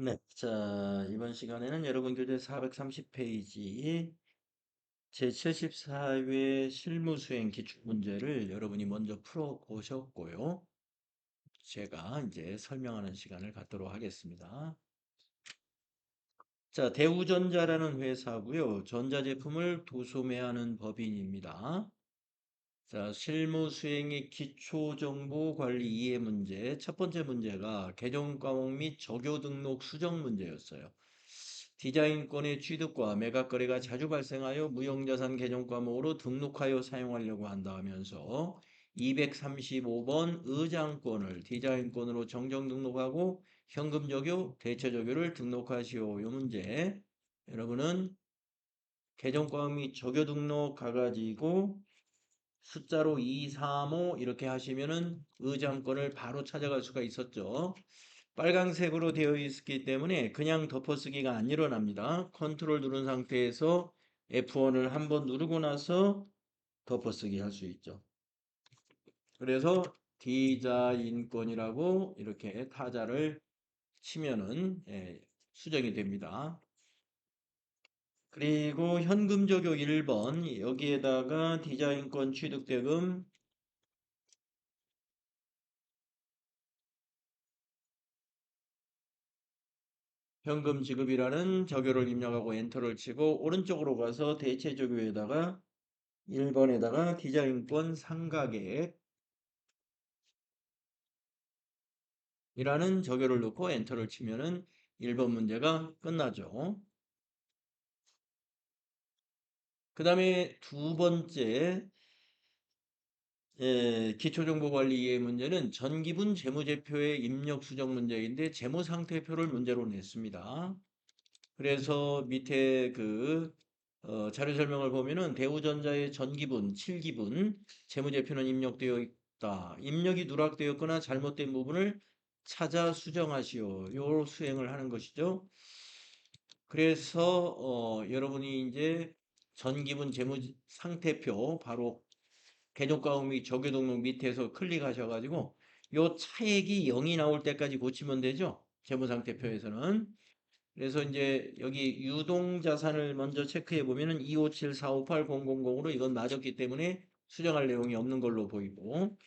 네. 자, 이번 시간에는 여러분 교재 430페이지 제74회 실무수행 기출문제를 여러분이 먼저 풀어보셨고요. 제가 이제 설명하는 시간을 갖도록 하겠습니다. 자, 대우전자라는 회사고요. 전자제품을 도소매하는 법인입니다. 자, 실무수행의 기초정보관리 이해 문제. 첫 번째 문제가 개정과목 및 적요 등록 수정 문제였어요. 디자인권의 취득과 매각 거래가 자주 발생하여 무형자산 개정 과목으로 등록하여 사용하려고 한다 하면서 235번 의장권을 디자인권으로 정정 등록하고 현금 적요, 대체 적요를 등록하시오. 요 문제 여러분은 개정 과목 및 적요 등록 가가지고 숫자로 2, 3, 5 이렇게 하시면은 의장권을 바로 찾아갈 수가 있었죠. 빨강색으로 되어 있기 때문에 그냥 덮어쓰기가 안 일어납니다. 컨트롤 누른 상태에서 F1을 한번 누르고 나서 덮어쓰기 할 수 있죠. 그래서 디자인권이라고 이렇게 타자를 치면은 수정이 됩니다. 그리고 현금 적용 1번 여기에다가 디자인권 취득대금 현금 지급이라는 적요를 입력하고 엔터를 치고 오른쪽으로 가서 대체 적요에다가 1번에다가 디자인권 상가계획 이라는 적요를 넣고 엔터를 치면은 1번 문제가 끝나죠. 그 다음에 두 번째 기초정보관리 이해 문제는 전기분 재무제표의 입력 수정 문제인데 재무상태표를 문제로 냈습니다. 그래서 밑에 그 자료 설명을 보면은 대우전자의 전기분, 7기분 재무제표는 입력되어 있다. 입력이 누락되었거나 잘못된 부분을 찾아 수정하시오. 요 수행을 하는 것이죠. 그래서 여러분이 이제 전기분 재무상태표 바로 개정과목 및 적용등록 밑에서 클릭하셔가지고 요 차액이 0이 나올 때까지 고치면 되죠. 재무상태표에서는. 그래서 이제 여기 유동자산을 먼저 체크해 보면은 257458000으로 이건 맞았기 때문에 수정할 내용이 없는 걸로 보이고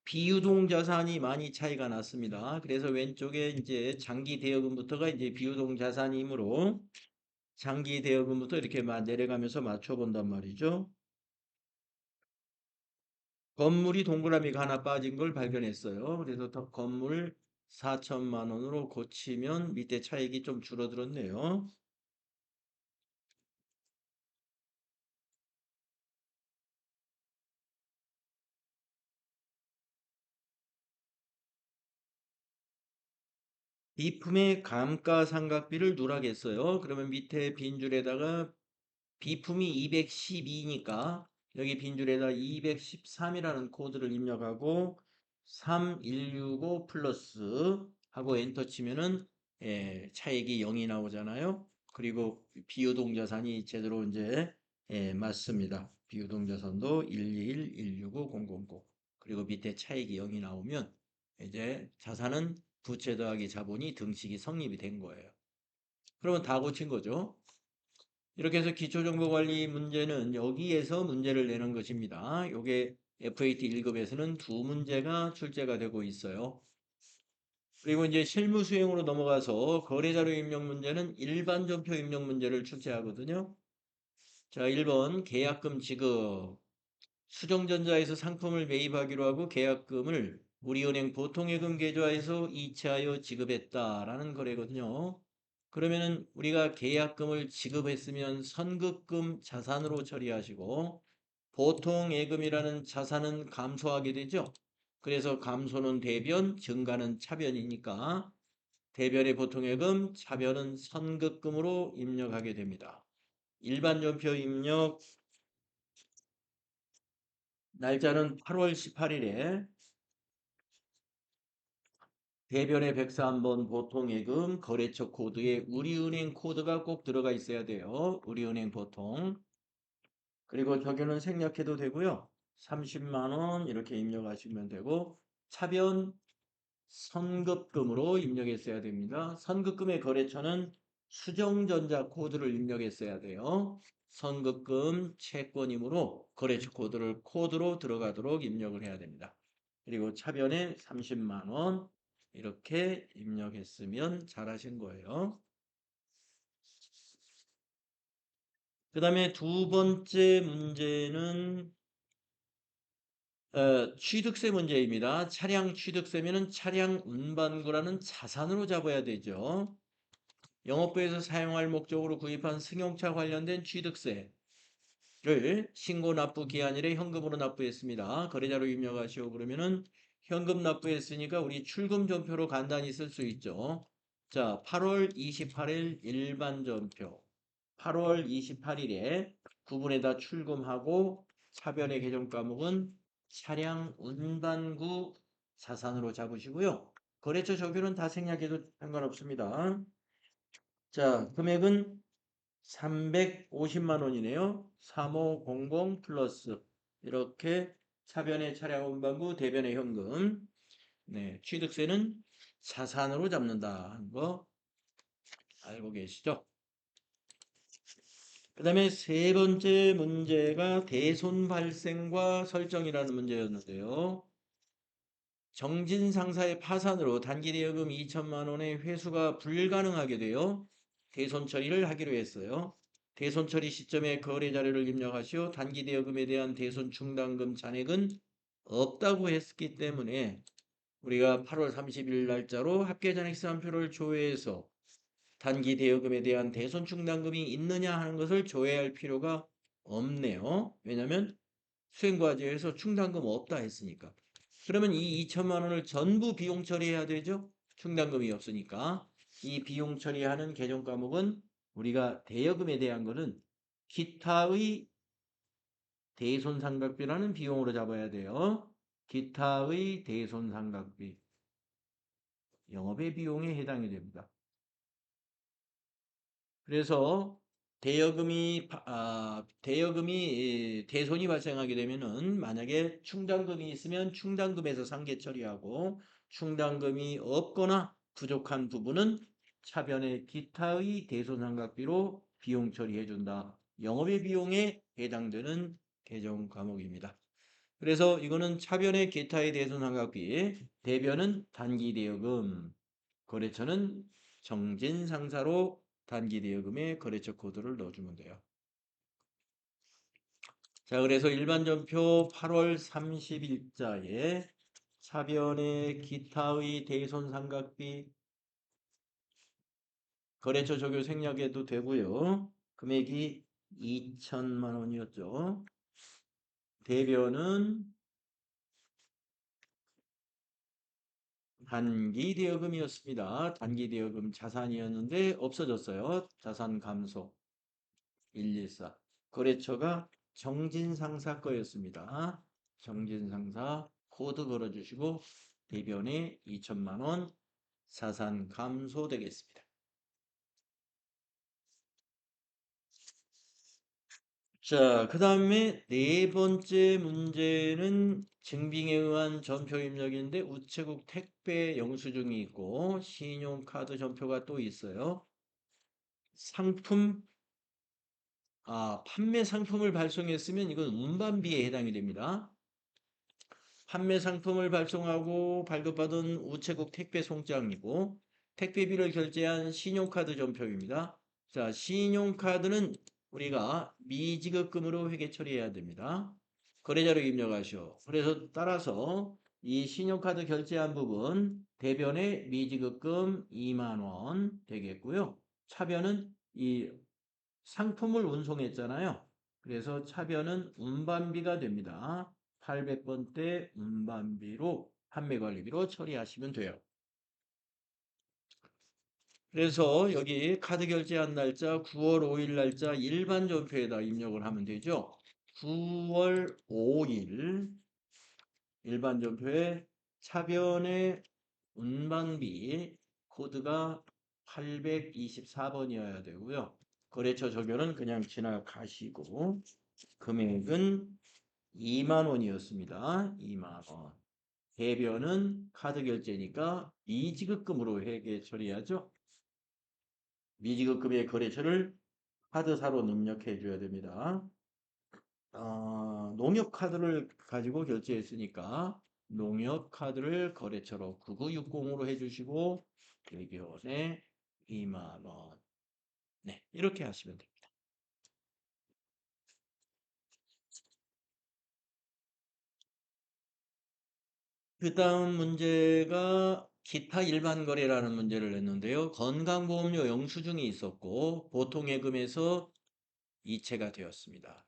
비유동자산이 많이 차이가 났습니다. 그래서 왼쪽에 이제 장기 대여금부터가 이제 비유동자산이므로 장기 대여금부터 이렇게 내려가면서 맞춰본단 말이죠. 건물이 동그라미가 하나 빠진 걸 발견했어요. 그래서 더 건물 4천만 원으로 고치면 밑에 차익이 좀 줄어들었네요. 비품의 감가상각비를 누락했어요. 그러면 밑에 빈줄에다가 비품이 212니까 여기 빈줄에다 213이라는 코드를 입력하고 3165 플러스 하고 엔터 치면은 차익이 0이 나오잖아요. 그리고 비유동자산이 제대로 이제 맞습니다. 비유동자산도 121, 165, 000 그리고 밑에 차익이 0이 나오면 이제 자산은 부채 더하기 자본이 등식이 성립이 된 거예요. 그러면 다 고친 거죠. 이렇게 해서 기초정보관리 문제는 여기에서 문제를 내는 것입니다. 이게 FAT 1급에서는 두 문제가 출제가 되고 있어요. 그리고 이제 실무 수행으로 넘어가서 거래자료 입력 문제는 일반 전표 입력 문제를 출제하거든요. 자, 1번 계약금 지급. 수정전자에서 상품을 매입하기로 하고 계약금을 우리은행 보통예금 계좌에서 이체하여 지급했다라는 거래거든요. 그러면은 우리가 계약금을 지급했으면 선급금 자산으로 처리하시고 보통예금이라는 자산은 감소하게 되죠. 그래서 감소는 대변, 증가는 차변이니까 대변의 보통예금, 차변은 선급금으로 입력하게 됩니다. 일반 전표 입력 날짜는 8월 18일에 대변의 103번 보통예금 거래처 코드에 우리은행 코드가 꼭 들어가 있어야 돼요. 우리은행 보통. 그리고 적요는 생략해도 되고요. 30만 원 이렇게 입력하시면 되고 차변 선급금으로 입력했어야 됩니다. 선급금의 거래처는 수정전자 코드를 입력했어야 돼요. 선급금 채권이므로 거래처 코드를 코드로 들어가도록 입력을 해야 됩니다. 그리고 차변에 30만 원 이렇게 입력했으면 잘하신 거예요. 그 다음에 두 번째 문제는 취득세 문제입니다. 차량 취득세면은 차량 운반구라는 자산으로 잡아야 되죠. 영업부에서 사용할 목적으로 구입한 승용차 관련된 취득세를 신고 납부 기한일에 현금으로 납부했습니다. 거래자로 입력하시오. 그러면은 현금 납부했으니까 우리 출금 전표로 간단히 쓸 수 있죠. 자, 8월 28일 일반 전표. 8월 28일에 구분에다 출금하고 차변의 계정 과목은 차량 운반구 자산으로 잡으시고요. 거래처 적율은 다 생략해도 상관없습니다. 자, 금액은 350만 원이네요. 3500 플러스 이렇게 차변의 차량 운반구, 대변의 현금. 네, 취득세는 자산으로 잡는다 하는 거 알고 계시죠? 그 다음에 세 번째 문제가 대손 발생과 설정이라는 문제였는데요. 정진 상사의 파산으로 단기 대여금 2천만 원의 회수가 불가능하게 되어 대손 처리를 하기로 했어요. 대손 처리 시점에 거래 자료를 입력하시오. 단기 대여금에 대한 대손 충당금 잔액은 없다고 했기 때문에 우리가 8월 30일 날짜로 합계잔액사항표를 조회해서 단기 대여금에 대한 대손 충당금이 있느냐 하는 것을 조회할 필요가 없네요. 왜냐하면 수행과제에서 충당금 없다 했으니까. 그러면 이 2천만 원을 전부 비용 처리해야 되죠? 충당금이 없으니까. 이 비용 처리하는 계정 과목은 우리가 대여금에 대한 거는 기타의 대손상각비라는 비용으로 잡아야 돼요. 기타의 대손상각비. 영업의 비용에 해당이 됩니다. 그래서 대여금이 대손이 발생하게 되면은 만약에 충당금이 있으면 충당금에서 상계 처리하고 충당금이 없거나 부족한 부분은 차변의 기타의 대손상각비로 비용 처리해 준다. 영업의 비용에 해당되는 계정 과목입니다. 그래서 이거는 차변의 기타의 대손상각비, 대변은 단기 대여금, 거래처는 정진상사로 단기 대여금에 거래처 코드를 넣어주면 돼요. 자, 그래서 일반 전표 8월 30일자에 차변의 기타의 대손상각비 거래처 적용 생략해도 되고요. 금액이 2천만 원이었죠. 대변은 단기 대여금이었습니다. 단기 대여금 자산이었는데 없어졌어요. 자산 감소 114. 거래처가 정진상사 거였습니다. 정진상사 코드 걸어주시고 대변에 2천만 원 자산 감소되겠습니다. 자, 그 다음에 네 번째 문제는 증빙에 의한 전표 입력인데 우체국 택배 영수증이 있고 신용카드 전표가 또 있어요. 판매 상품을 발송했으면 이건 운반비에 해당이 됩니다. 판매 상품을 발송하고 발급받은 우체국 택배 송장이고 택배비를 결제한 신용카드 전표입니다. 자, 신용카드는 우리가 미지급금으로 회계 처리해야 됩니다. 거래자로 입력하시오. 그래서 따라서 이 신용카드 결제한 부분 대변에 미지급금 2만 원 되겠고요. 차변은 이 상품을 운송했잖아요. 그래서 차변은 운반비가 됩니다. 800번대 운반비로 판매관리비로 처리하시면 돼요. 그래서 여기 카드 결제한 날짜 9월 5일 날짜 일반 전표에다 입력을 하면 되죠. 9월 5일 일반 전표에 차변의 운반비 코드가 824번이어야 되고요. 거래처 적용은 그냥 지나가시고 금액은 2만 원이었습니다. 2만 원. 대변은 카드 결제니까 미지급금으로 회계 처리하죠. 미지급금의 거래처를 카드사로 입력해 줘야 됩니다. 농협 카드를 가지고 결제했으니까 농협 카드를 거래처로 9960으로 해주시고 대변에 2만 원. 네, 이렇게 하시면 됩니다. 그 다음 문제가 기타 일반 거래라는 문제를 냈는데요. 건강보험료 영수증이 있었고 보통예금에서 이체가 되었습니다.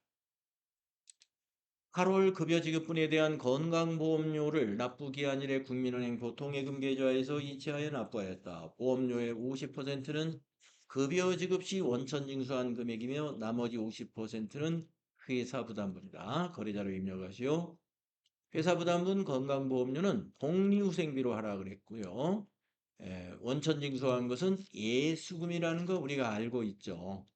8월 급여 지급분에 대한 건강보험료를 납부기한일에 국민은행 보통예금 계좌에서 이체하여 납부하였다. 보험료의 50%는 급여 지급 시 원천 징수한 금액이며 나머지 50%는 회사 부담분이다. 거래자로 입력하시오. 회사 부담분 건강보험료는 복리후생비로 하라 그랬고요. 원천 징수한 것은 예수금이라는 거 우리가 알고 있죠.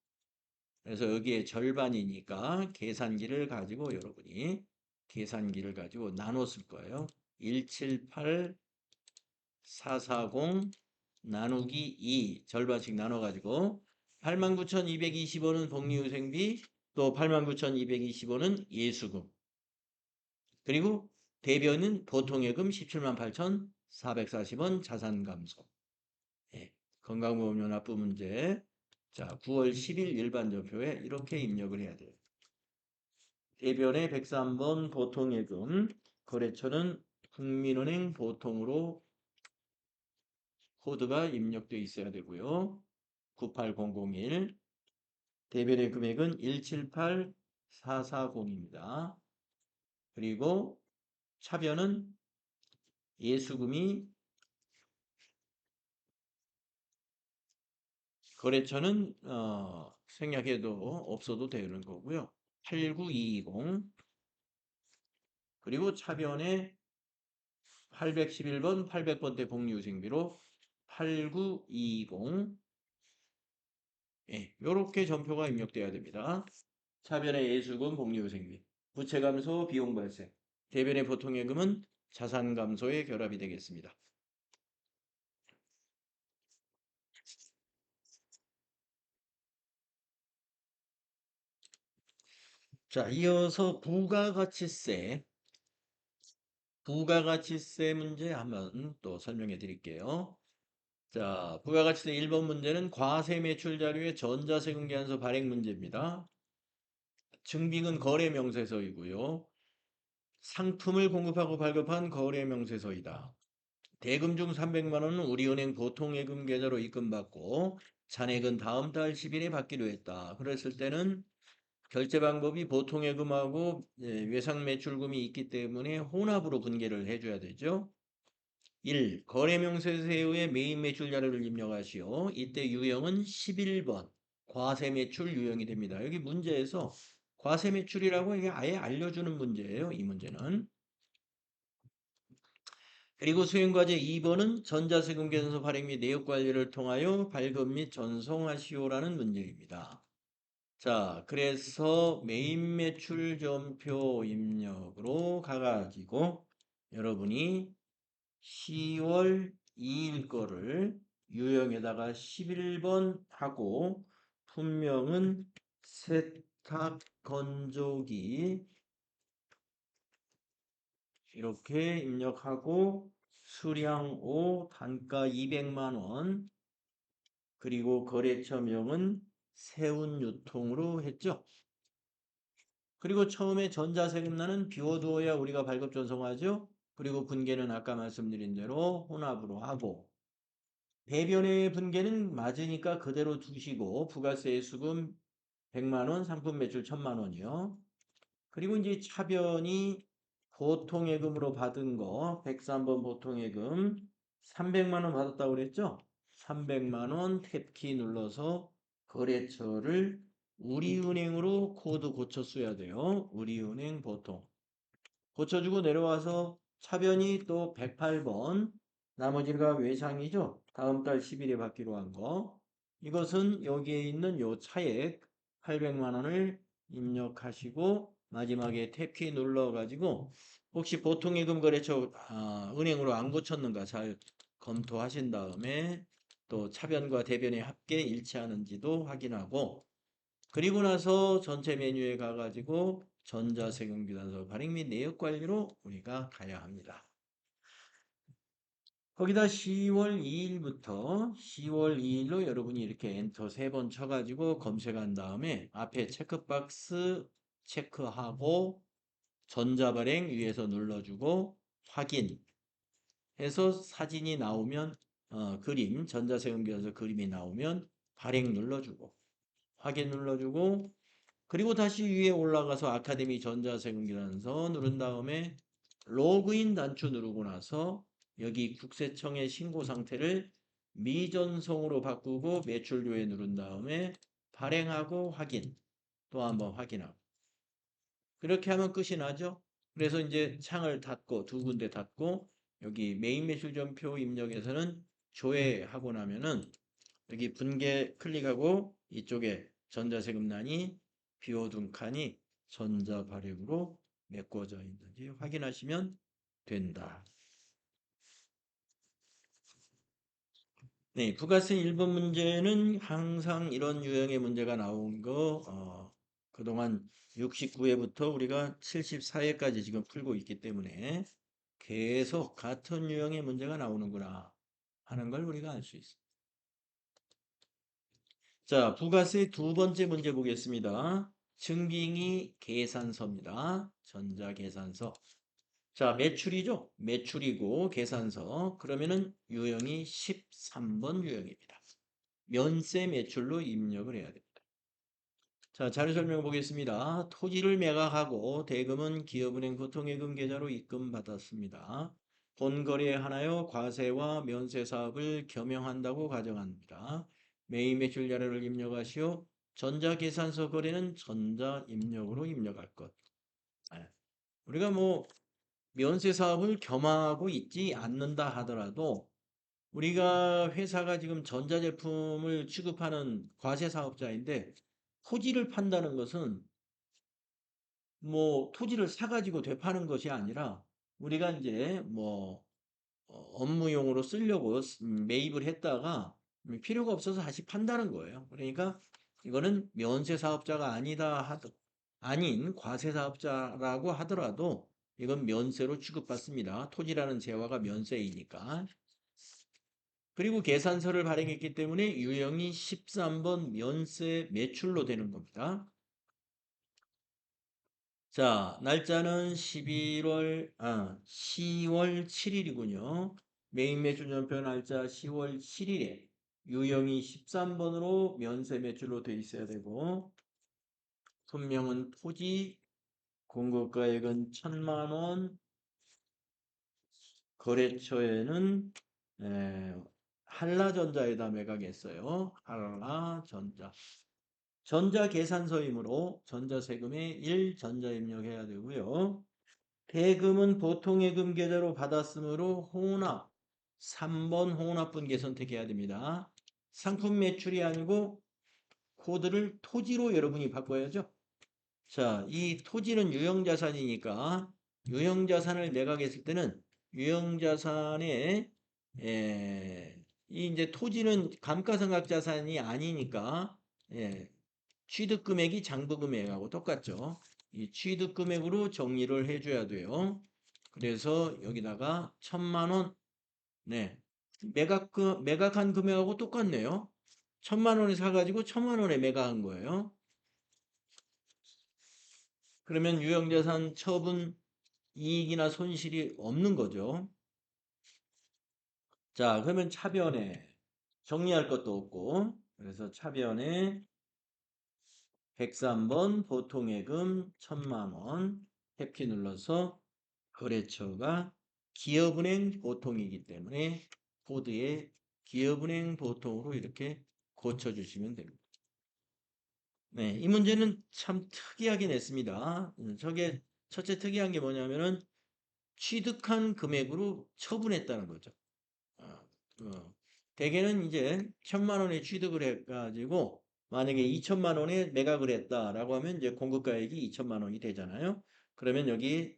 그래서 여기에 절반이니까 계산기를 가지고 여러분이 계산기를 가지고 나눠 쓸 거예요. 178 440 나누기 2 절반씩 나눠 가지고 89,220원은 복리후생비 또 89,220원은 예수금 그리고 대변은 보통예금 178,440원 자산감소. 예, 건강보험료 납부 문제. 자, 9월 10일 일반전표에 이렇게 입력을 해야 돼요. 대변의 103번 보통예금 거래처는 국민은행 보통으로 코드가 입력되어 있어야 되고요. 98001 대변의 금액은 178440입니다. 그리고 차변은 예수금이 거래처는 생략해도 없어도 되는 거고요. 8920 그리고 차변에 811번 800번대 복리후생비로 8920 예, 요렇게 전표가 입력돼야 됩니다. 차변의 예수금 복리후생비 부채감소 비용 발생 대변의 보통예금은 자산감소의 결합이 되겠습니다. 자, 이어서 부가가치세 문제 한번 또 설명해 드릴게요. 자, 부가가치세 1번 문제는 과세 매출 자료의 전자세금계산서 발행 문제입니다. 증빙은 거래명세서이고요. 상품을 공급하고 발급한 거래명세서이다. 대금 중 300만 원은 우리은행 보통예금 계좌로 입금받고 잔액은 다음 달 10일에 받기로 했다. 그랬을 때는 결제 방법이 보통예금하고 외상매출금이 있기 때문에 혼합으로 분계를 해줘야 되죠. 1. 거래명세서의 메인 매출 자료를 입력하시오. 이때 유형은 11번 과세매출 유형이 됩니다. 여기 문제에서 과세매출이라고 이게 아예 알려주는 문제예요. 이 문제는. 그리고 수행과제 2번은 전자세금계산서 발행 및 내역관리를 통하여 발급 및 전송하시오라는 문제입니다. 자, 그래서 메인 매출 전표 입력으로 가가지고 여러분이 10월 2일 거를 유형에다가 11번 하고 품명은 세탁 건조기 이렇게 입력하고 수량 5 단가 200만 원 그리고 거래처명은 세운유통으로 했죠. 그리고 처음에 전자세금란은 비워두어야 우리가 발급 전송하죠. 그리고 분계는 아까 말씀드린 대로 혼합으로 하고 대변의 분계는 맞으니까 그대로 두시고 부가세 수금 100만 원, 상품 매출 1000만 원이요. 그리고 이제 차변이 보통예금으로 받은 거 103번 보통예금 300만 원 받았다고 그랬죠? 300만 원 탭키 눌러서 거래처를 우리은행으로 코드 고쳐 써야 돼요. 우리은행 보통. 고쳐주고 내려와서 차변이 또 108번 나머지가 외상이죠. 다음 달 10일에 받기로 한 거. 이것은 여기에 있는 요 차액 800만 원을 입력하시고 마지막에 탭키 눌러가지고 혹시 보통예금 거래처 은행으로 안 고쳤는가 잘 검토하신 다음에 또 차변과 대변의 합계 일치하는지도 확인하고 그리고 나서 전체 메뉴에 가가지고 전자세금계산서 발행 및 내역 관리로 우리가 가야 합니다. 거기다 10월 2일부터 10월 2일로 여러분이 이렇게 엔터 3번 쳐가지고 검색한 다음에 앞에 체크박스 체크하고 전자발행 위에서 눌러주고 확인 해서 사진이 나오면 그림 전자세금계산서 그림이 나오면 발행 눌러주고 확인 눌러주고 그리고 다시 위에 올라가서 아카데미 전자세금계산서 누른 다음에 로그인 단추 누르고 나서 여기 국세청의 신고 상태를 미전송으로 바꾸고 매출료에 누른 다음에 발행하고 확인 또 한번 확인하고 그렇게 하면 끝이 나죠. 그래서 이제 창을 닫고 두 군데 닫고 여기 메인 매출전표 입력에서는 조회하고 나면은 여기 분계 클릭하고 이쪽에 전자세금란이 비워둔 칸이 전자발행으로 메꿔져 있는지 확인하시면 된다. 네, 부가세 1번 문제는 항상 이런 유형의 문제가 나온 거 그동안 69회부터 우리가 74회까지 지금 풀고 있기 때문에 계속 같은 유형의 문제가 나오는구나 하는 걸 우리가 알 수 있습니다. 자, 부가세 두 번째 문제 보겠습니다. 증빙이 계산서입니다. 전자계산서. 자, 매출이죠? 매출이고 계산서. 그러면은 유형이 13번 유형입니다. 면세 매출로 입력을 해야 됩니다. 자, 자료 설명 보겠습니다. 토지를 매각하고 대금은 기업은행 보통예금 계좌로 입금받았습니다. 본거래에 하나요 과세와 면세 사업을 겸용한다고 가정합니다. 매입 매출 자료를 입력하시오. 전자계산서 거래는 전자 입력으로 입력할 것. 네. 우리가 뭐 면세 사업을 겸하고 있지 않는다 하더라도 우리가 회사가 지금 전자제품을 취급하는 과세 사업자인데 토지를 판다는 것은 뭐 토지를 사가지고 되파는 것이 아니라 우리가 이제 뭐 업무용으로 쓰려고 매입을 했다가 필요가 없어서 다시 판다는 거예요. 그러니까 이거는 면세 사업자가 아닌 과세 사업자라고 하더라도 이건 면세로 취급받습니다. 토지라는 재화가 면세이니까. 그리고 계산서를 발행했기 때문에 유형이 13번 면세 매출로 되는 겁니다. 자, 날짜는 10월 7일이군요. 메인 매출연표 날짜 10월 7일에 유형이 13번으로 면세 매출로 돼 있어야 되고 분명은 토지 공급가액은 1,000만 원 거래처에는 한라전자에다 매각했어요. 한라전자. 전자계산서이므로 전자세금에 1 전자입력해야 되고요. 대금은 보통예금 계좌로 받았으므로 혼합 3번 혼합분계 선택해야 됩니다. 상품 매출이 아니고 코드를 토지로 여러분이 바꿔야죠. 자, 이 토지는 유형자산이니까 유형자산을 매각했을 때는 유형자산에 이 이제 토지는 감가상각자산이 아니니까 취득금액이 장부금액하고 똑같죠. 이 취득금액으로 정리를 해줘야 돼요. 그래서 여기다가 1,000만 원, 네, 매각한 금액하고 똑같네요. 1,000만 원에 사가지고 1,000만 원에 매각한 거예요. 그러면 유형자산 처분 이익이나 손실이 없는 거죠. 자, 그러면 차변에 정리할 것도 없고, 그래서 차변에 103번 보통예금 1,000만 원 탭키 눌러서 거래처가 기업은행 보통이기 때문에 코드에 기업은행 보통으로 이렇게 고쳐주시면 됩니다. 네, 이 문제는 참 특이하게 냈습니다. 저게 첫째 특이한 게 뭐냐면은 취득한 금액으로 처분했다는 거죠. 어, 대개는 이제 1,000만 원에 취득을 해가지고 만약에 2천만 원에 매각을 했다라고 하면 이제 공급가액이 2천만 원이 되잖아요. 그러면 여기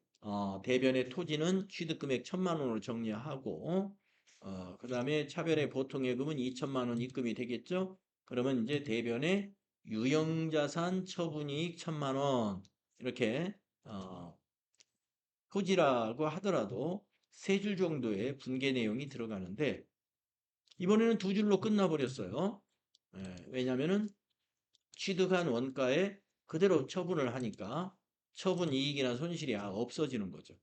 대변의 토지는 취득금액 1천만 원으로 정리하고 그다음에 차변의 보통예금은 2천만 원 입금이 되겠죠. 그러면 이제 대변의 유형자산 처분이익 1천만 원 이렇게 토지라고 하더라도 세 줄 정도의 분계 내용이 들어가는데 이번에는 두 줄로 끝나버렸어요. 왜냐면은 취득한 원가에 그대로 처분을 하니까 처분 이익이나 손실이 없어지는 거죠.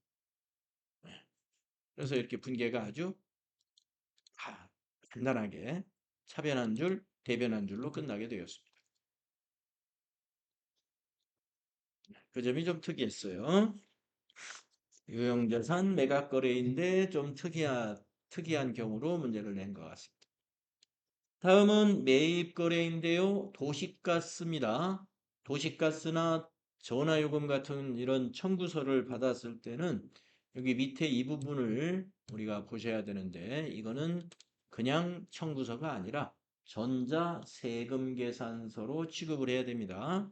그래서 이렇게 분계가 아주 간단하게 차변 한 줄, 대변 한 줄로 끝나게 되었습니다. 그 점이 좀 특이했어요. 유형자산 매각 거래인데 좀 특이한 경우로 문제를 낸 것 같습니다. 다음은 매입 거래인데요. 도시가스입니다. 도시가스나 전화요금 같은 이런 청구서를 받았을 때는 여기 밑에 이 부분을 우리가 보셔야 되는데 이거는 그냥 청구서가 아니라 전자세금계산서로 취급을 해야 됩니다.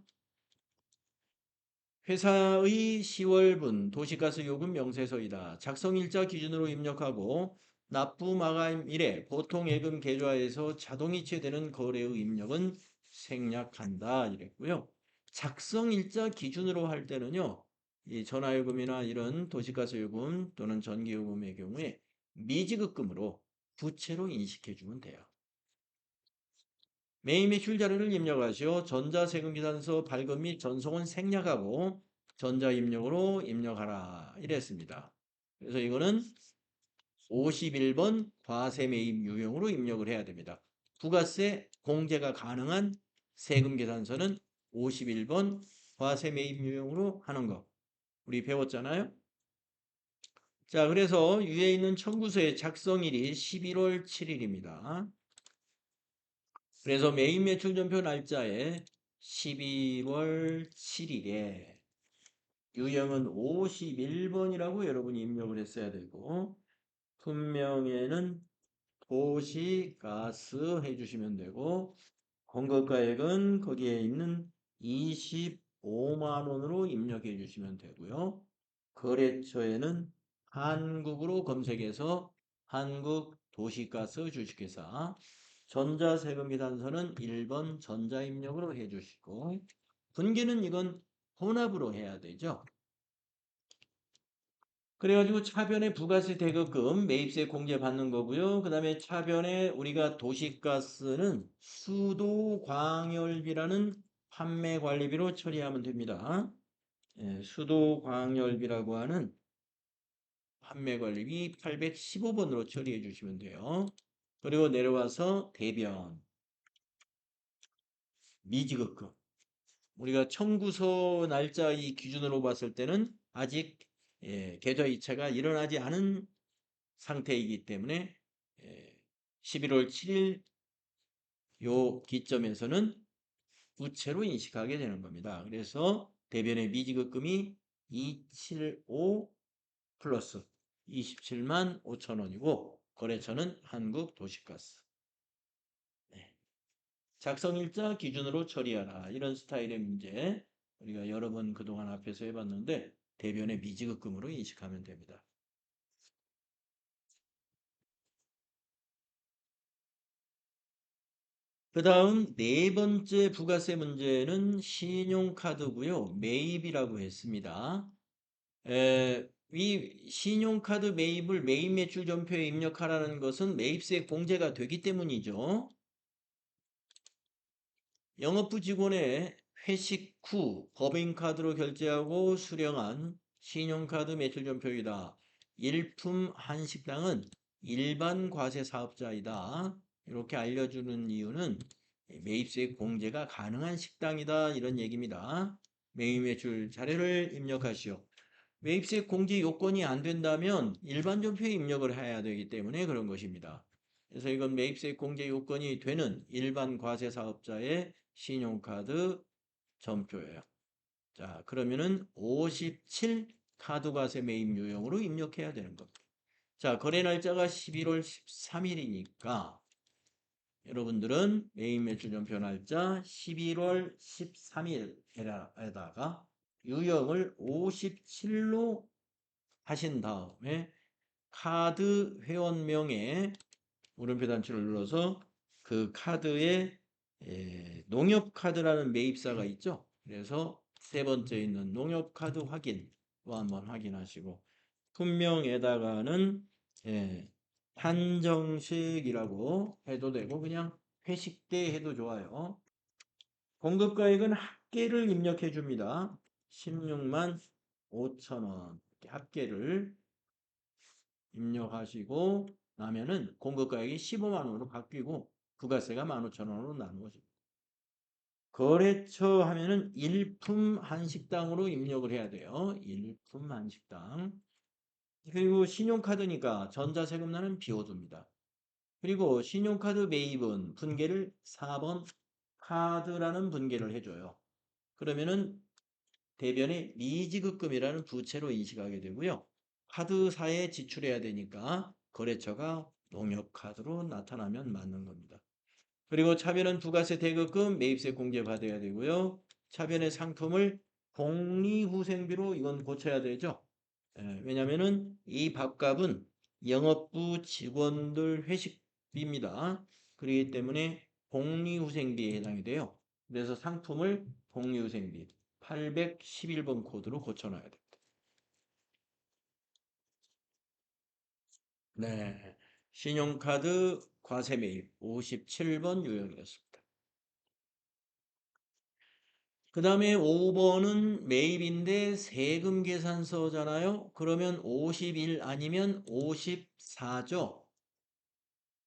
회사의 10월분 도시가스 요금 명세서이다. 작성일자 기준으로 입력하고 납부 마감일에 보통예금 계좌에서 자동이체되는 거래의 입력은 생략한다 이랬고요. 작성일자 기준으로 할 때는요. 이 전화요금이나 이런 도시가스 요금 또는 전기요금의 경우에 미지급금으로 부채로 인식해주면 돼요. 매입 매출 자료를 입력하시오. 전자세금계산서 발급 및 전송은 생략하고 전자입력으로 입력하라 이랬습니다. 그래서 이거는 51번 과세매입 유형으로 입력을 해야 됩니다. 부가세 공제가 가능한 세금계산서는 51번 과세매입 유형으로 하는 거 우리 배웠잖아요. 자, 그래서 위에 있는 청구서의 작성일이 11월 7일입니다. 그래서 매입 매출 전표 날짜에 12월 7일에 유형은 51번이라고 여러분이 입력을 했어야 되고 분명에는 도시가스 해주시면 되고 공급가액은 거기에 있는 25만 원으로 입력해 주시면 되고요. 거래처에는 한국으로 검색해서 한국도시가스 주식회사 전자세금계산서는 1번 전자입력으로 해주시고 분기는 이건 혼합으로 해야 되죠. 그래가지고 차변에 부가세 대급금 매입세 공제 받는 거고요. 그 다음에 차변에 우리가 도시가스는 수도광열비라는 판매관리비로 처리하면 됩니다. 수도광열비라고 하는 판매관리비 815번으로 처리해 주시면 돼요. 그리고 내려와서 대변 미지급금 우리가 청구서 날짜 이 기준으로 봤을 때는 아직 계좌 이체가 일어나지 않은 상태이기 때문에 11월 7일 요 기점에서는 부채로 인식하게 되는 겁니다. 그래서 대변의 미지급금이 275 플러스 27만 5천 원이고 거래처는 한국도시가스. 작성일자 기준으로 처리하라. 이런 스타일의 문제 우리가 여러 번 그동안 앞에서 해봤는데 대변의 미지급금으로 인식하면 됩니다. 그 다음 네 번째 부가세 문제는 신용카드고요. 매입이라고 했습니다. 이 신용카드 매입을 매입 매출 전표에 입력하라는 것은 매입세 공제가 되기 때문이죠. 영업부 직원의 회식 후 법인카드로 결제하고 수령한 신용카드 매출전표이다. 일품 한식당은 일반 과세 사업자이다. 이렇게 알려주는 이유는 매입세 공제가 가능한 식당이다. 이런 얘기입니다. 매입 매출 자료를 입력하시오. 매입세 공제 요건이 안 된다면 일반 전표에 입력을 해야 되기 때문에 그런 것입니다. 그래서 이건 매입세 공제 요건이 되는 일반 과세 사업자의 신용카드 전표예요. 자, 그러면은 57 카드과세 매입 유형으로 입력해야 되는 겁니다. 자, 거래 날짜가 11월 13일이니까 여러분들은 매입 매출 전표 날짜 11월 13일에다가 유형을 57로 하신 다음에 카드 회원명에 물음표 단추를 눌러서 그 카드에 농협카드라는 매입사가 있죠. 그래서 세 번째 있는 농협카드 확인 또 한번 확인하시고 품명에다가는 한정식이라고 해도 되고 그냥 회식 때 해도 좋아요. 공급가액은 합계를 입력해 줍니다. 16만 5천 원 합계를 입력하시고 나면은 공급가액이 15만 원으로 바뀌고 부가세가 15,000원으로 나누어집니다. 거래처 하면은 일품 한식당으로 입력을 해야 돼요. 일품 한식당. 그리고 신용카드니까 전자세금나는 비워둡니다. 그리고 신용카드 매입은 분계를 4번 카드라는 분계를 해줘요. 그러면은 대변에 미지급금이라는 부채로 인식하게 되고요. 카드사에 지출해야 되니까 거래처가 농협카드로 나타나면 맞는 겁니다. 그리고 차변은 부가세 대급금 매입세 공제 받아야 되고요. 차변의 상품을 복리후생비로 이건 고쳐야 되죠. 왜냐면은 이 밥값은 영업부 직원들 회식비입니다. 그렇기 때문에 복리후생비에 해당이 돼요. 그래서 상품을 복리후생비 811번 코드로 고쳐놔야 됩니다. 네. 신용카드 과세 매입 57번 유형이었습니다. 그 다음에 5번은 매입인데 세금 계산서잖아요. 그러면 51 아니면 54죠.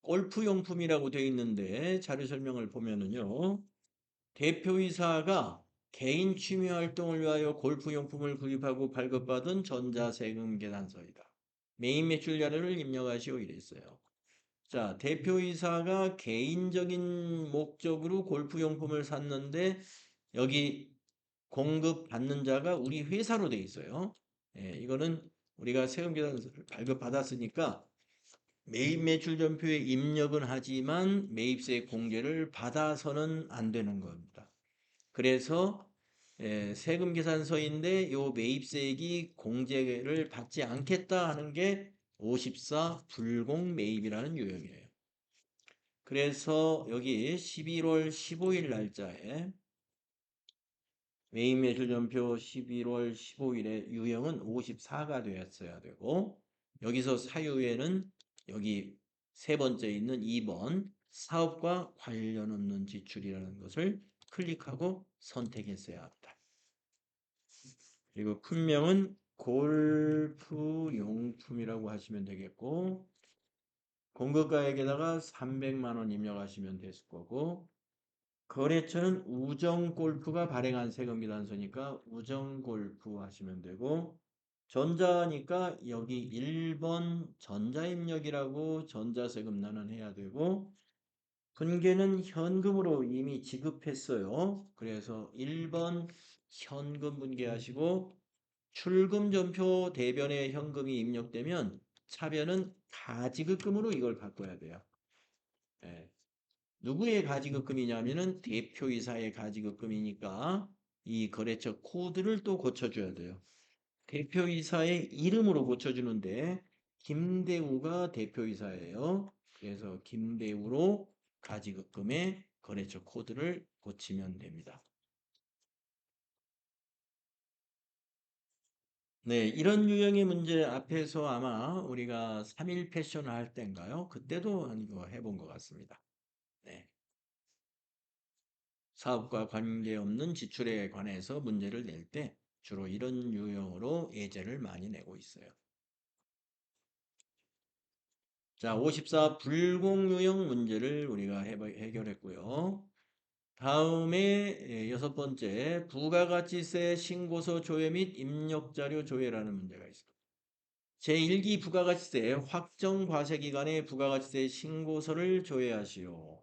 골프용품이라고 되어 있는데 자료 설명을 보면은요. 대표이사가 개인 취미 활동을 위하여 골프용품을 구입하고 발급받은 전자세금 계산서이다. 매입 매출 자료를 입력하시오 이랬어요. 자, 대표이사가 개인적인 목적으로 골프용품을 샀는데 여기 공급받는 자가 우리 회사로 돼 있어요. 이거는 우리가 세금계산서를 발급받았으니까 매입 매출 전표에 입력은 하지만 매입세 공제를 받아서는 안 되는 겁니다. 그래서 세금 계산서인데 요 매입세액이 공제를 받지 않겠다 하는 게 54 불공 매입이라는 유형이에요. 그래서 여기 11월 15일 날짜에 매입 매출 전표 11월 15일에 유형은 54가 되었어야 되고 여기서 사유에는 여기 세 번째 있는 2번 사업과 관련 없는 지출이라는 것을 클릭하고 선택했어야 합니다. 그리고 품명은 골프용품이라고 하시면 되겠고 공급가액에다가 300만 원 입력하시면 됐을 거고 거래처는 우정골프가 발행한 세금계산서니까 우정골프 하시면 되고 전자니까 여기 1번 전자입력이라고 전자세금 나눠해야 되고 분계는 현금으로 이미 지급했어요. 그래서 1번 현금 분계하시고 출금전표 대변에 현금이 입력되면 차변은 가지급금으로 이걸 바꿔야 돼요. 예. 누구의 가지급금이냐면은 대표이사의 가지급금이니까 이 거래처 코드를 또 고쳐줘야 돼요. 대표이사의 이름으로 고쳐주는데 김대우가 대표이사예요. 그래서 김대우로 가지급금의 거래처 코드를 고치면 됩니다. 네, 이런 유형의 문제 앞에서 아마 우리가 3일 패션을 할 때인가요? 그때도 이거 해본 것 같습니다. 네. 사업과 관계없는 지출에 관해서 문제를 낼 때 주로 이런 유형으로 예제를 많이 내고 있어요. 자, 54 불공유형 문제를 우리가 해결했고요. 다음에 여섯 번째 부가가치세 신고서 조회 및 입력자료 조회라는 문제가 있습니다. 제1기 부가가치세 확정 과세기간에 부가가치세 신고서를 조회하시오.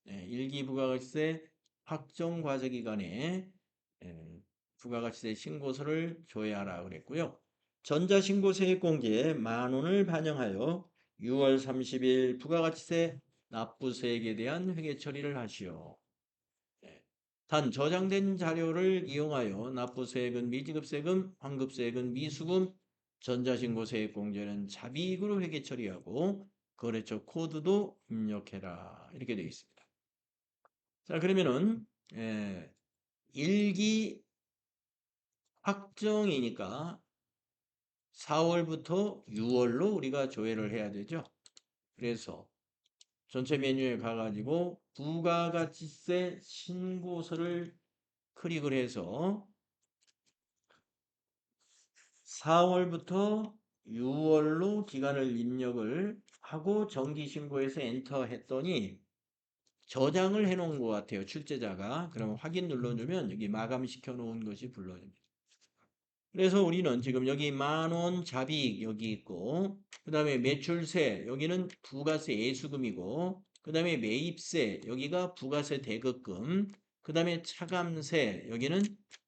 1기 부가가치세 확정 과세기간에 부가가치세 신고서를 조회하라 그랬고요. 전자신고세액 공제 10,000원을 반영하여 6월 30일 부가가치세 납부세액에 대한 회계 처리를 하시오. 예. 단 저장된 자료를 이용하여 납부세액은 미지급세금, 환급세액은 미수금, 전자신고세액 공제는 자비익으로 회계 처리하고 거래처 코드도 입력해라. 이렇게 되어 있습니다. 자, 그러면은 일기 확정이니까 4월부터 6월로 우리가 조회를 해야 되죠. 그래서 전체 메뉴에 가가지고 부가가치세 신고서를 클릭을 해서 4월부터 6월로 기간을 입력을 하고 정기신고해서 엔터 했더니 저장을 해놓은 것 같아요. 출제자가. 그러면 확인 눌러주면 여기 마감시켜 놓은 것이 불러집니다. 그래서 우리는 지금 여기 만원 자비익 여기 있고 그 다음에 매출세 여기는 부가세 예수금이고 그 다음에 매입세 여기가 부가세 대급금 그 다음에 차감세 여기는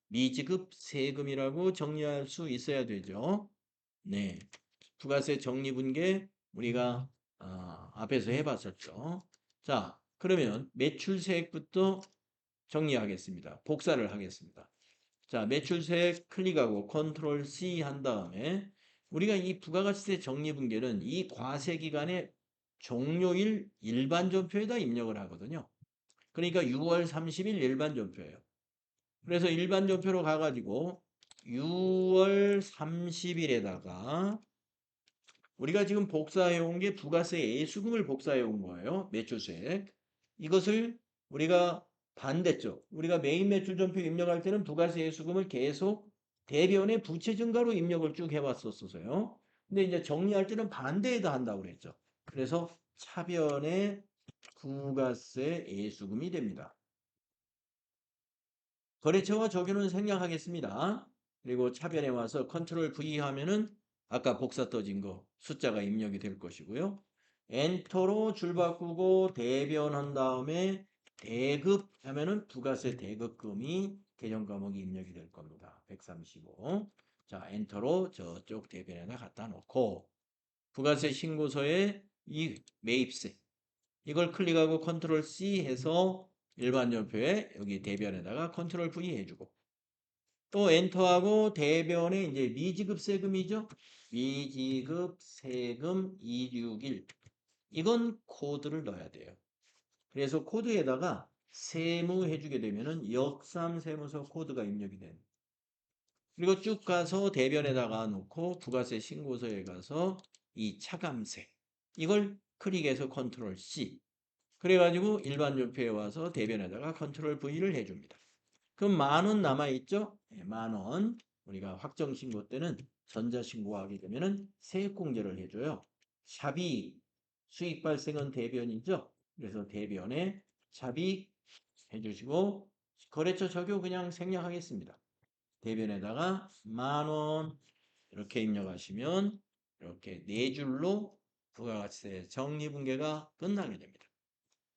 미지급 세금이라고 정리할 수 있어야 되죠. 네, 부가세 적립분계 우리가 앞에서 해봤었죠. 자, 그러면 매출세액부터 정리하겠습니다. 복사를 하겠습니다. 자, 매출세 클릭하고 컨트롤 C 한 다음에 우리가 이 부가가치세 적립분계는 이 과세기간의 종료일 일반전표에다 입력을 하거든요. 그러니까 6월 30일 일반전표예요. 그래서 일반전표로 가가지고 6월 30일에다가 우리가 지금 복사해 온 게 부가세 예수금을 복사해 온 거예요. 매출세. 이것을 우리가 반대쪽. 우리가 메인 매출전표 입력할 때는 부가세 예수금을 계속 대변의 부채 증가로 입력을 쭉 해왔었어요. 근데 이제 정리할 때는 반대에다 한다고 그랬죠. 그래서 차변의 부가세 예수금이 됩니다. 거래처와 적용은 생략하겠습니다. 그리고 차변에 와서 컨트롤 V 하면은 아까 복사 떠진 거 숫자가 입력이 될 것이고요. 엔터로 줄 바꾸고 대변한 다음에 대급 하면은 부가세 대급금이 계정 과목이 입력이 될 겁니다. 135. 자, 엔터로 저쪽 대변에다 갖다 놓고 부가세 신고서에 이 매입세 이걸 클릭하고 컨트롤 C 해서 일반 전표에 여기 대변에다가 컨트롤 V 해주고 또 엔터하고 대변에 이제 미지급 세금이죠. 미지급 세금 261 이건 코드를 넣어야 돼요. 그래서 코드에다가 세무 해주게 되면은 역삼세무서 코드가 입력이 됩니다. 그리고 쭉 가서 대변에다가 놓고 부가세 신고서에 가서 이 차감세 이걸 클릭해서 컨트롤 C 그래가지고 일반 전표에 와서 대변에다가 컨트롤 V를 해줍니다. 그럼 10,000원 남아있죠? 네, 10,000원. 우리가 확정신고 때는 전자신고하게 되면은 세액공제를 해줘요. 샵이 수익 발생은 대변이죠? 그래서 대변에 샵이 해주시고 거래처 적용 그냥 생략하겠습니다. 대변에다가 10,000원 이렇게 입력하시면 이렇게 네 줄로 부가가치세 적립분계가 끝나게 됩니다.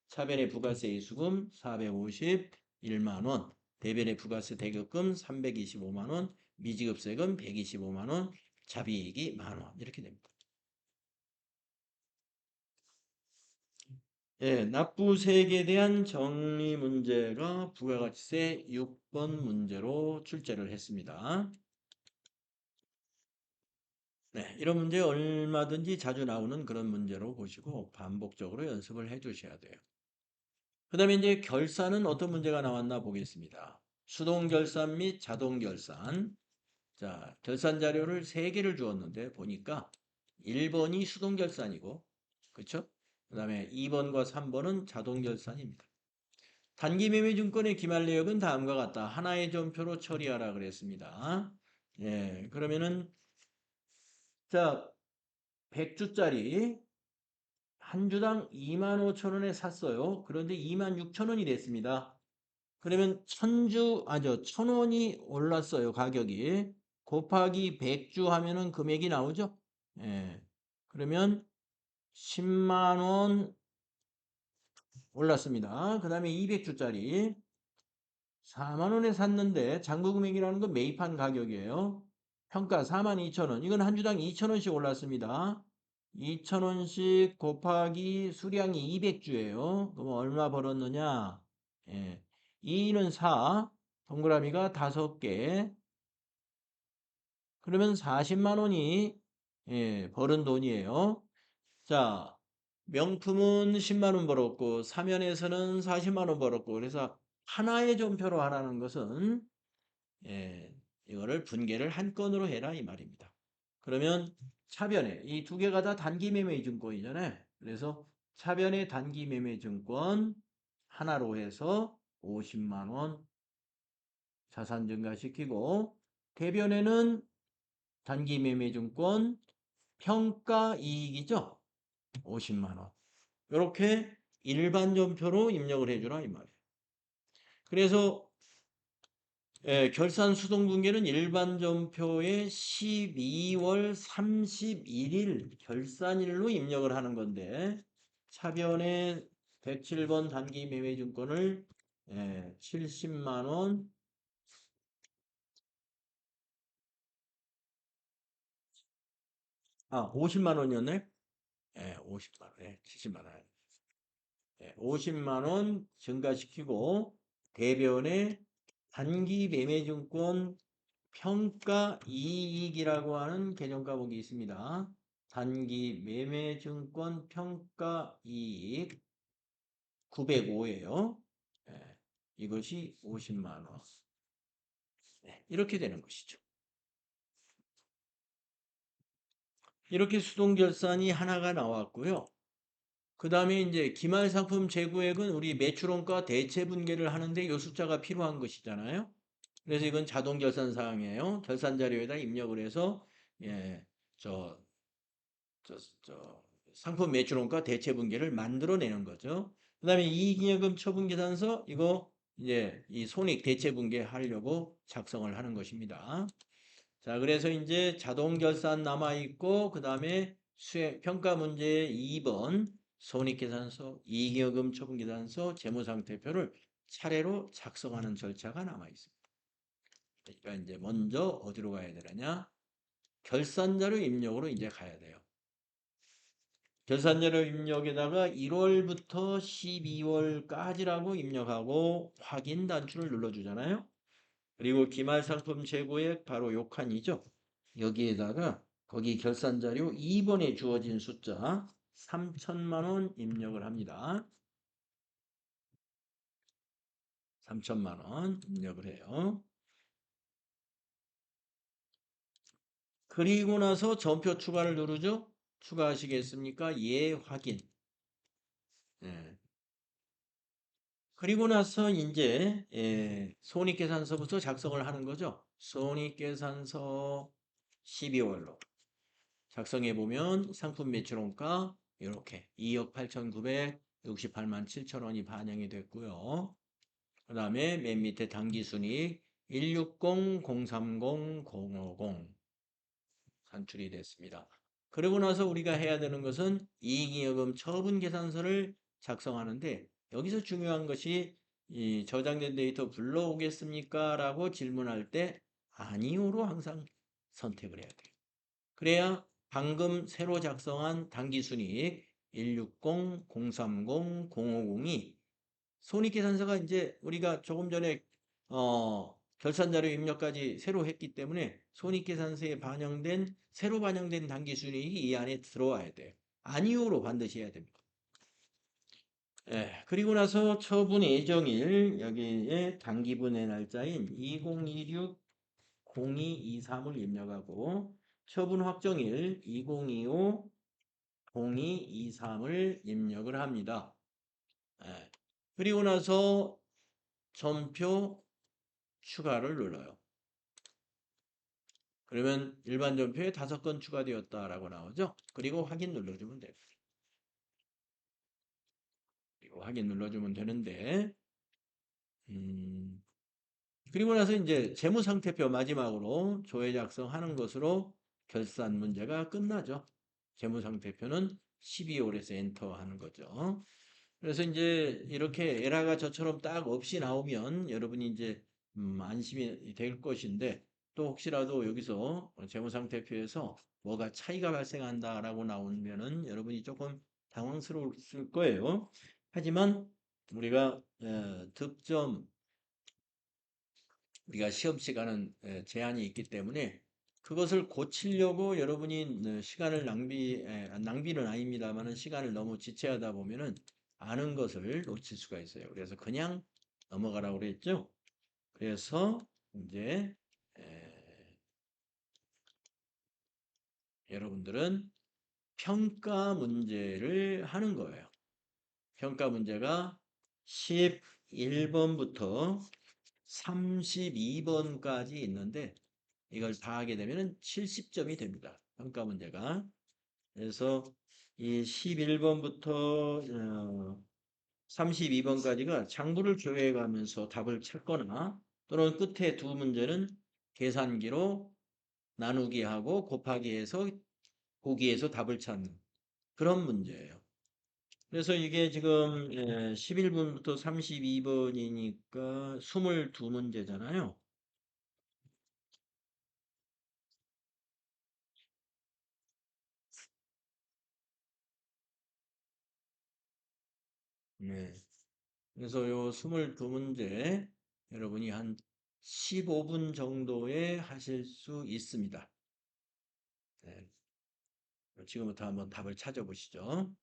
차변의 부가세 이수금 451만원, 대변의 부가세 대급금 325만원, 미지급세금 125만원, 자비이익이 만원 이렇게 됩니다. 예, 납부세액에 대한 정리 문제가 부가가치세 6번 문제로 출제를 했습니다. 네, 이런 문제 얼마든지 자주 나오는 그런 문제로 보시고 반복적으로 연습을 해 주셔야 돼요. 그 다음에 이제 결산은 어떤 문제가 나왔나 보겠습니다. 수동 결산 및 자동 결산. 자, 결산 자료를 3개를 주었는데 보니까 1번이 수동 결산이고, 그쵸? 그 다음에 2번과 3번은 자동 결산입니다. 단기 매매 증권의 기말 내역은 다음과 같다. 하나의 전표로 처리하라 그랬습니다. 예, 그러면은, 자, 100주짜리 한 주당 25,000원에 샀어요. 그런데 26,000원이 됐습니다. 그러면 1,000원이 올랐어요. 가격이. 곱하기 100주 하면은 금액이 나오죠. 예. 그러면 10만 원 올랐습니다. 그 다음에 200주짜리 4만 원에 샀는데 잔고 금액이라는 건 매입한 가격이에요. 평가 42,000원. 이건 한 주당 2,000원씩 올랐습니다. 2,000원씩 곱하기 수량이 200주예요. 그럼 얼마 벌었느냐? 예. 2는 4, 동그라미가 5개. 그러면 40만 원이 예, 벌은 돈이에요. 자, 명품은 10만 원 벌었고 사면에서는 40만 원 벌었고 그래서 하나의 전표로 하라는 것은 예, 이거를 분개를 한 건으로 해라 이 말입니다. 그러면 차변에 이 두 개가 다 단기 매매 증권이잖아요. 그래서 차변의 단기 매매 증권 하나로 해서 50만 원 자산 증가시키고 대변에는 단기 매매 증권 평가 이익이죠. 50만 원. 이렇게 일반 전표로 입력을 해주라 이 말이에요. 그래서 결산 수동 분계는 일반 전표의 12월 31일 결산일로 입력을 하는 건데 차변에 107번 단기 매매증권을 70만 원 50만 원이었네. 50만 원. 70만 원. 50만 원 증가시키고 대변에 단기 매매증권 평가 이익이라고 하는 개정 과목이 있습니다. 단기 매매증권 평가 이익 905예요. 이것이 50만 원. 이렇게 되는 것이죠. 이렇게 수동결산이 하나가 나왔고요. 그 다음에 이제 기말상품 재고액은 우리 매출원가 대체분계를 하는데 이 숫자가 필요한 것이잖아요. 그래서 이건 자동결산 사항이에요. 결산 자료에다 입력을 해서 예, 저, 저 상품 매출원가 대체분계를 만들어내는 거죠. 그 다음에 이익잉여금 처분계산서 이거 이제 이 손익 대체분계 하려고 작성을 하는 것입니다. 자, 그래서 이제 자동결산 남아있고 그 다음에 평가 문제 2번 손익계산서, 이익여금 처분계산서, 재무상태표를 차례로 작성하는 절차가 남아있습니다. 그러니까 이제 먼저 어디로 가야 되느냐? 결산자료 입력으로 이제 가야 돼요. 결산자료 입력에다가 1월부터 12월까지라고 입력하고 확인 단추를 눌러주잖아요. 그리고 기말상품 재고액 바로 요 칸이죠. 여기에다가 거기 결산자료 2번에 주어진 숫자 3천만 원 입력을 합니다. 3천만 원 입력을 해요. 그리고 나서 전표 추가를 누르죠. 추가하시겠습니까? 예, 확인. 예. 그리고 나서 이제 손익계산서부터 작성을 하는 거죠. 손익계산서 12월로 작성해 보면 상품 매출원가 이렇게 2억 8,968만 7천 원이 반영이 됐고요. 그 다음에 맨 밑에 당기순이익 160-030-050 산출이 됐습니다. 그러고 나서 우리가 해야 되는 것은 이익잉여금 처분 계산서를 작성하는데 여기서 중요한 것이 이 저장된 데이터 불러오겠습니까? 라고 질문할 때 아니오로 항상 선택을 해야 돼요. 그래야 방금 새로 작성한 당기순이익 160, 030, 050이 손익계산서가 이제 우리가 조금 전에 결산자료 입력까지 새로 했기 때문에 손익계산서에 반영된 새로 반영된 당기순이익이 이 안에 들어와야 돼요. 아니오로 반드시 해야 됩니다. 그리고 나서 처분 예정일 여기에 당기분의 날짜인 2026 0223을 입력하고 처분 확정일 2025 0223을 입력을 합니다. 그리고 나서 전표 추가를 눌러요. 그러면 일반 전표에 5건 추가되었다라고 나오죠. 그리고 확인 눌러주면 돼요. 그리고 확인 눌러주면 되는데 그리고 나서 이제 재무상태표 마지막으로 조회 작성하는 것으로 결산 문제가 끝나죠. 재무상태표는 12월에서 엔터하는 거죠. 그래서 이제 이렇게 에러가 저처럼 딱 없이 나오면 여러분이 이제 안심이 될 것인데 또 혹시라도 여기서 재무상태표에서 뭐가 차이가 발생한다라고 나오면은 여러분이 조금 당황스러울 거예요. 하지만 우리가 득점 우리가 시험 시간은 제한이 있기 때문에 그것을 고치려고 여러분이 시간을 낭비는 아닙니다만은 시간을 너무 지체하다 보면은 아는 것을 놓칠 수가 있어요. 그래서 그냥 넘어가라고 그랬죠. 그래서 이제 여러분들은 평가 문제를 하는 거예요. 평가 문제가 11번부터 32번까지 있는데 이걸 다 하게 되면 70점이 됩니다. 평가 문제가. 그래서 이 11번부터 32번까지가 장부를 조회해 가면서 답을 찾거나 또는 끝에 두 문제는 계산기로 나누기 하고 곱하기 해서 보기에서 답을 찾는 그런 문제예요. 그래서 이게 지금 11번부터 32번이니까 22문제잖아요. 네. 그래서 요 22문제 여러분이 한 15분 정도에 하실 수 있습니다. 네. 지금부터 한번 답을 찾아보시죠.